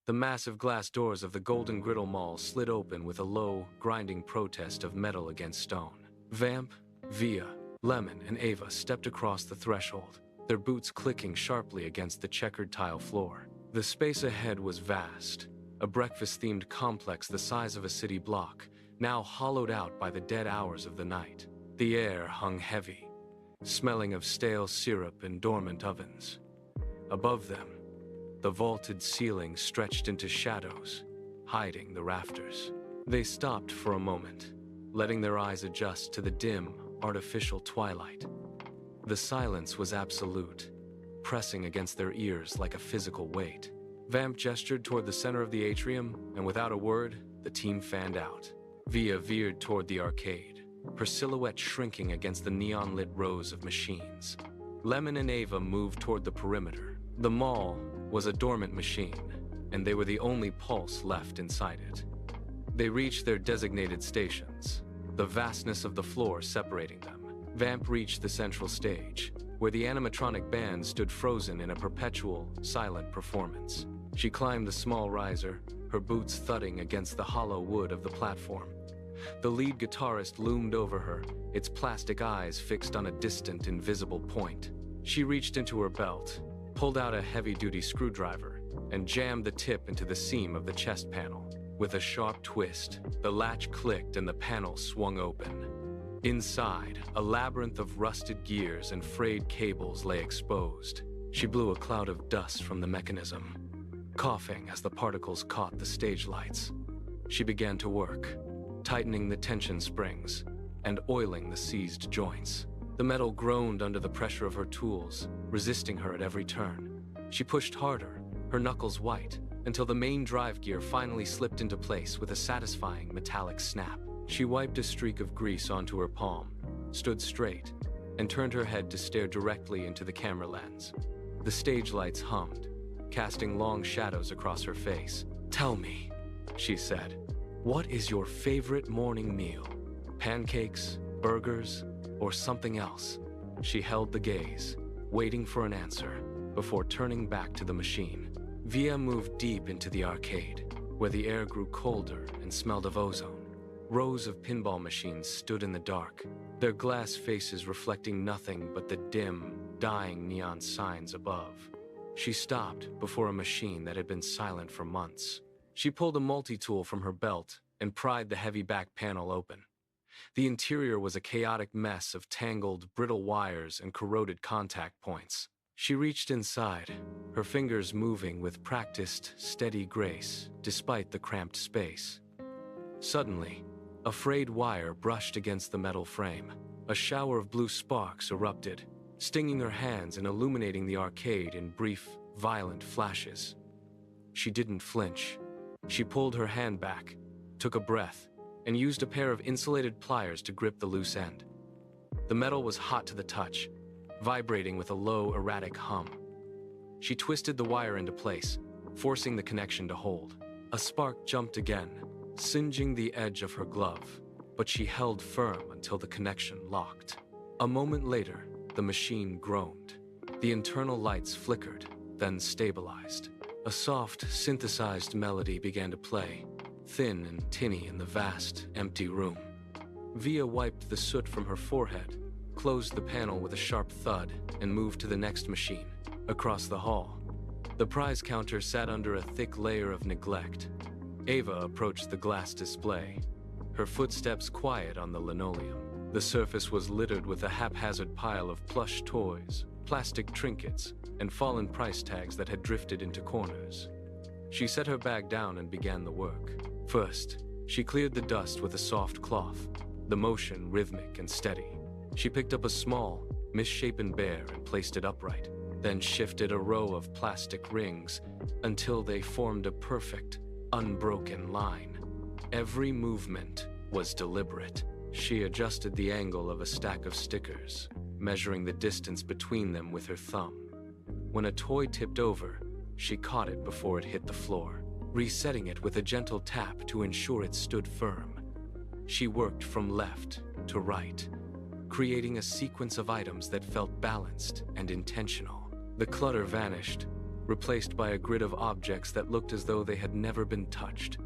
The massive glass doors of the Golden Griddle Mall slid open with a low, grinding protest of metal against stone. Vamp, Via, Lemon, and Ava stepped across the threshold, their boots clicking sharply against the checkered tile floor. The space ahead was vast, a breakfast-themed complex the size of a city block, now hollowed out by the dead hours of the night. The air hung heavy, smelling of stale syrup and dormant ovens. Above them, the vaulted ceiling stretched into shadows, hiding the rafters. They stopped for a moment, letting their eyes adjust to the dim, artificial twilight. The silence was absolute, pressing against their ears like a physical weight. Vamp gestured toward the center of the atrium, and without a word, the team fanned out. Via veered toward the arcade, her silhouette shrinking against the neon-lit rows of machines. Lemon and Ava moved toward the perimeter. The mall was a dormant machine, and they were the only pulse left inside it. They reached their designated stations, the vastness of the floor separating them. Vamp reached the central stage, where the animatronic band stood frozen in a perpetual, silent performance. She climbed the small riser, her boots thudding against the hollow wood of the platform. The lead guitarist loomed over her, its plastic eyes fixed on a distant, invisible point. She reached into her belt, pulled out a heavy-duty screwdriver, and jammed the tip into the seam of the chest panel. With a sharp twist, the latch clicked and the panel swung open. Inside, a labyrinth of rusted gears and frayed cables lay exposed. She blew a cloud of dust from the mechanism, coughing as the particles caught the stage lights. She began to work, tightening the tension springs and oiling the seized joints. The metal groaned under the pressure of her tools, resisting her at every turn. She pushed harder, her knuckles white, until the main drive gear finally slipped into place with a satisfying metallic snap. She wiped a streak of grease onto her palm, stood straight, and turned her head to stare directly into the camera lens. The stage lights hummed, casting long shadows across her face. "Tell me," she said, "what is your favorite morning meal? Pancakes, burgers, or something else?" She held the gaze, waiting for an answer, before turning back to the machine. Via moved deep into the arcade, where the air grew colder and smelled of ozone. Rows of pinball machines stood in the dark, their glass faces reflecting nothing but the dim, dying neon signs above. She stopped before a machine that had been silent for months. She pulled a multi-tool from her belt and pried the heavy back panel open. The interior was a chaotic mess of tangled, brittle wires and corroded contact points. She reached inside, her fingers moving with practiced, steady grace, despite the cramped space. Suddenly, a frayed wire brushed against the metal frame. A shower of blue sparks erupted, stinging her hands and illuminating the arcade in brief, violent flashes. She didn't flinch. She pulled her hand back, took a breath, and used a pair of insulated pliers to grip the loose end. The metal was hot to the touch, vibrating with a low, erratic hum. She twisted the wire into place, forcing the connection to hold. A spark jumped again, singeing the edge of her glove, but she held firm until the connection locked. A moment later, the machine groaned. The internal lights flickered, then stabilized. A soft, synthesized melody began to play, thin and tinny in the vast, empty room. Via wiped the soot from her forehead, closed the panel with a sharp thud, and moved to the next machine, across the hall. The prize counter sat under a thick layer of neglect. Ava approached the glass display, her footsteps quiet on the linoleum. The surface was littered with a haphazard pile of plush toys, plastic trinkets, and fallen price tags that had drifted into corners. She set her bag down and began the work. First, she cleared the dust with a soft cloth, the motion rhythmic and steady. She picked up a small, misshapen bear and placed it upright, then shifted a row of plastic rings until they formed a perfect, unbroken line. Every movement was deliberate. She adjusted the angle of a stack of stickers, measuring the distance between them with her thumb. When a toy tipped over, she caught it before it hit the floor, resetting it with a gentle tap to ensure it stood firm. She worked from left to right, creating a sequence of items that felt balanced and intentional. The clutter vanished, replaced by a grid of objects that looked as though they had never been touched.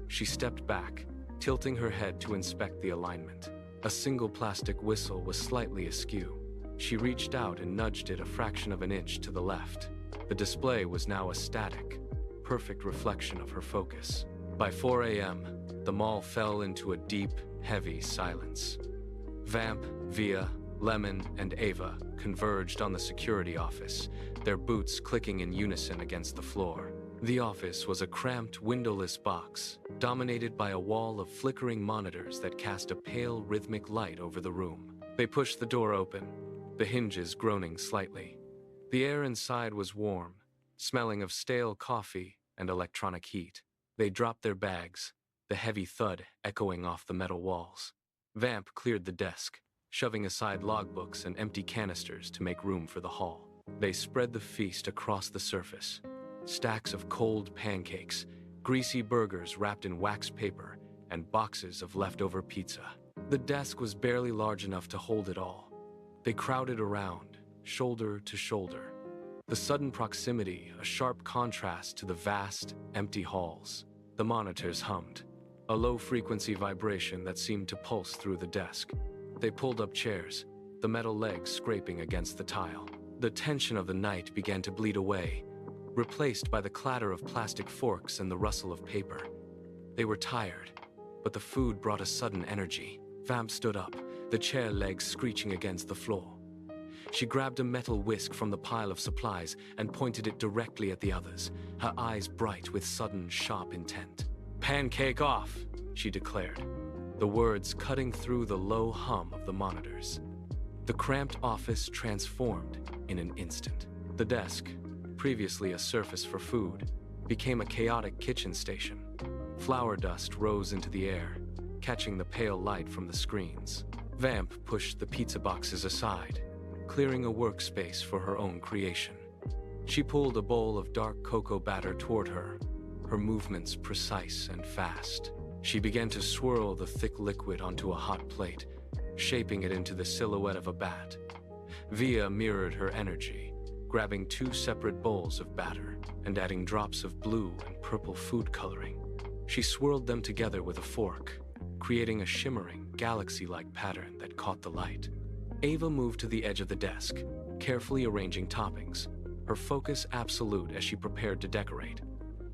She stepped back, tilting her head to inspect the alignment. A single plastic whistle was slightly askew. She reached out and nudged it a fraction of an inch to the left. The display was now a static, perfect reflection of her focus. By 4 a.m., the mall fell into a deep, heavy silence. Vamp, Via, Lemon, and Ava converged on the security office, their boots clicking in unison against the floor. The office was a cramped, windowless box, dominated by a wall of flickering monitors that cast a pale, rhythmic light over the room. They pushed the door open, the hinges groaning slightly. The air inside was warm, smelling of stale coffee and electronic heat. They dropped their bags, the heavy thud echoing off the metal walls. Vamp cleared the desk, shoving aside logbooks and empty canisters to make room for the hall. They spread the feast across the surface. Stacks of cold pancakes, greasy burgers wrapped in wax paper, and boxes of leftover pizza. The desk was barely large enough to hold it all. They crowded around, shoulder to shoulder. The sudden proximity, a sharp contrast to the vast, empty halls. The monitors hummed, a low-frequency vibration that seemed to pulse through the desk. They pulled up chairs, the metal legs scraping against the tile. The tension of the night began to bleed away, replaced by the clatter of plastic forks and the rustle of paper. They were tired, but the food brought a sudden energy. Vamp stood up, the chair legs screeching against the floor. She grabbed a metal whisk from the pile of supplies and pointed it directly at the others, her eyes bright with sudden, sharp intent. "Pancake off," she declared, the words cutting through the low hum of the monitors. The cramped office transformed in an instant. The desk, previously a surface for food, became a chaotic kitchen station. Flour dust rose into the air, catching the pale light from the screens. Vamp pushed the pizza boxes aside, clearing a workspace for her own creation. She pulled a bowl of dark cocoa batter toward her, her movements precise and fast. She began to swirl the thick liquid onto a hot plate, shaping it into the silhouette of a bat. Via mirrored her energy, grabbing 2 separate bowls of batter and adding drops of blue and purple food coloring. She swirled them together with a fork, creating a shimmering, galaxy-like pattern that caught the light. Ava moved to the edge of the desk, carefully arranging toppings, her focus absolute as she prepared to decorate.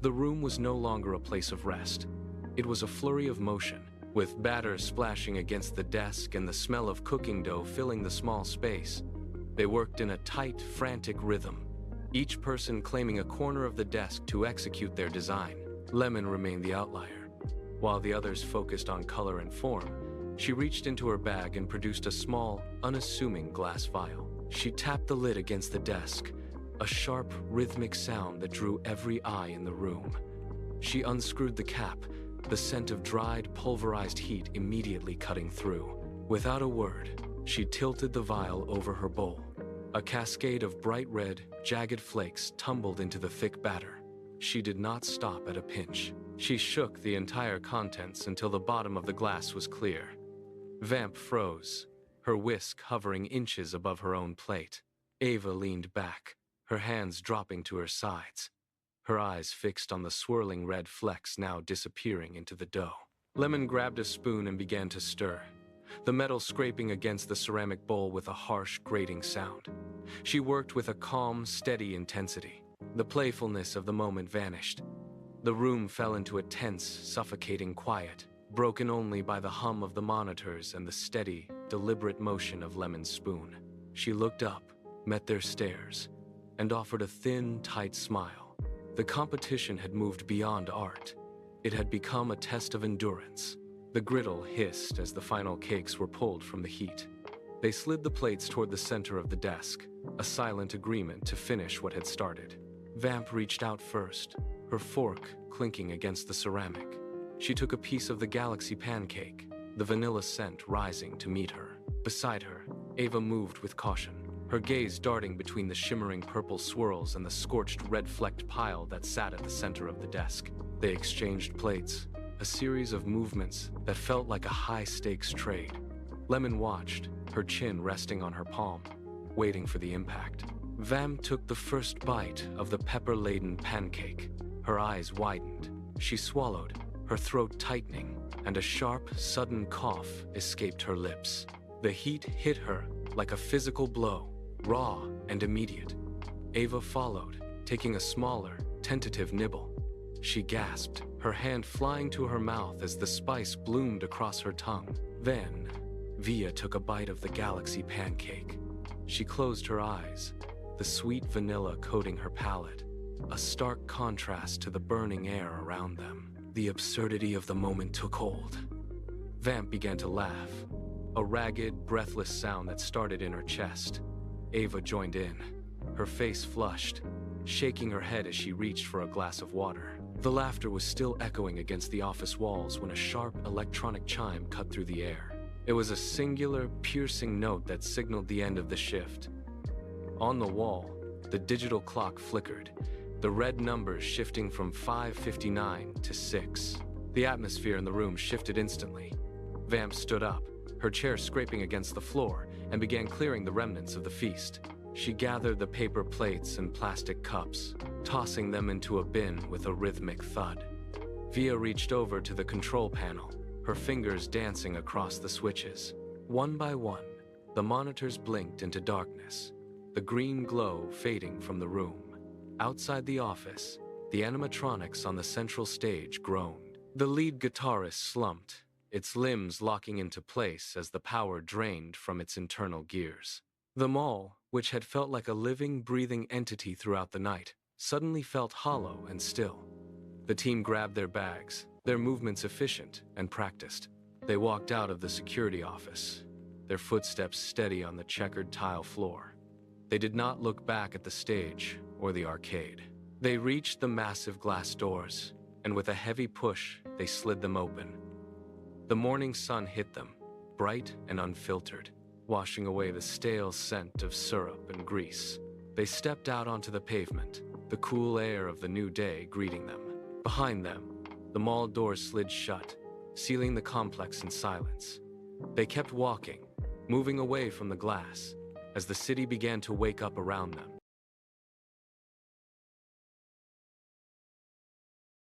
The room was no longer a place of rest. It was a flurry of motion, with batter splashing against the desk and the smell of cooking dough filling the small space. They worked in a tight, frantic rhythm, each person claiming a corner of the desk to execute their design. Lemon remained the outlier. While the others focused on color and form, she reached into her bag and produced a small, unassuming glass vial. She tapped the lid against the desk, a sharp, rhythmic sound that drew every eye in the room. She unscrewed the cap, the scent of dried, pulverized heat immediately cutting through. Without a word, she tilted the vial over her bowl. A cascade of bright red, jagged flakes tumbled into the thick batter. She did not stop at a pinch. She shook the entire contents until the bottom of the glass was clear. Vamp froze, her whisk hovering inches above her own plate. Ava leaned back, her hands dropping to her sides, her eyes fixed on the swirling red flecks now disappearing into the dough. Lemon grabbed a spoon and began to stir, the metal scraping against the ceramic bowl with a harsh, grating sound. She worked with a calm, steady intensity. The playfulness of the moment vanished. The room fell into a tense, suffocating quiet, broken only by the hum of the monitors and the steady, deliberate motion of Lemon's spoon. She looked up, met their stares, and offered a thin, tight smile. The competition had moved beyond art. It had become a test of endurance. The griddle hissed as the final cakes were pulled from the heat. They slid the plates toward the center of the desk, a silent agreement to finish what had started. Vamp reached out first, her fork clinking against the ceramic. She took a piece of the galaxy pancake, the vanilla scent rising to meet her. Beside her, Ava moved with caution, her gaze darting between the shimmering purple swirls and the scorched red-flecked pile that sat at the center of the desk. They exchanged plates, a series of movements that felt like a high-stakes trade. Lemon watched, her chin resting on her palm, waiting for the impact. Vamp took the first bite of the pepper-laden pancake. Her eyes widened. She swallowed, her throat tightening, and a sharp, sudden cough escaped her lips. The heat hit her like a physical blow, raw and immediate. Ava followed, taking a smaller, tentative nibble. She gasped, her hand flying to her mouth as the spice bloomed across her tongue. Then, Via took a bite of the galaxy pancake. She closed her eyes, the sweet vanilla coating her palate, a stark contrast to the burning air around them. The absurdity of the moment took hold. Vamp began to laugh, a ragged, breathless sound that started in her chest. Ava joined in, her face flushed, shaking her head as she reached for a glass of water. The laughter was still echoing against the office walls when a sharp electronic chime cut through the air. It was a singular, piercing note that signaled the end of the shift. On the wall, the digital clock flickered, the red numbers shifting from 5:59 to 6. The atmosphere in the room shifted instantly. Vamp stood up, her chair scraping against the floor, and began clearing the remnants of the feast. She gathered the paper plates and plastic cups, tossing them into a bin with a rhythmic thud. Via reached over to the control panel, her fingers dancing across the switches. One by one, the monitors blinked into darkness, the green glow fading from the room. Outside the office, the animatronics on the central stage groaned. The lead guitarist slumped, its limbs locking into place as the power drained from its internal gears. The mall, which had felt like a living, breathing entity throughout the night, suddenly felt hollow and still. The team grabbed their bags, their movements efficient and practiced. They walked out of the security office, their footsteps steady on the checkered tile floor. They did not look back at the stage or the arcade. They reached the massive glass doors, and with a heavy push, they slid them open. The morning sun hit them, bright and unfiltered, washing away the stale scent of syrup and grease. They stepped out onto the pavement, the cool air of the new day greeting them. Behind them, the mall doors slid shut, sealing the complex in silence. They kept walking, moving away from the glass, as the city began to wake up around them.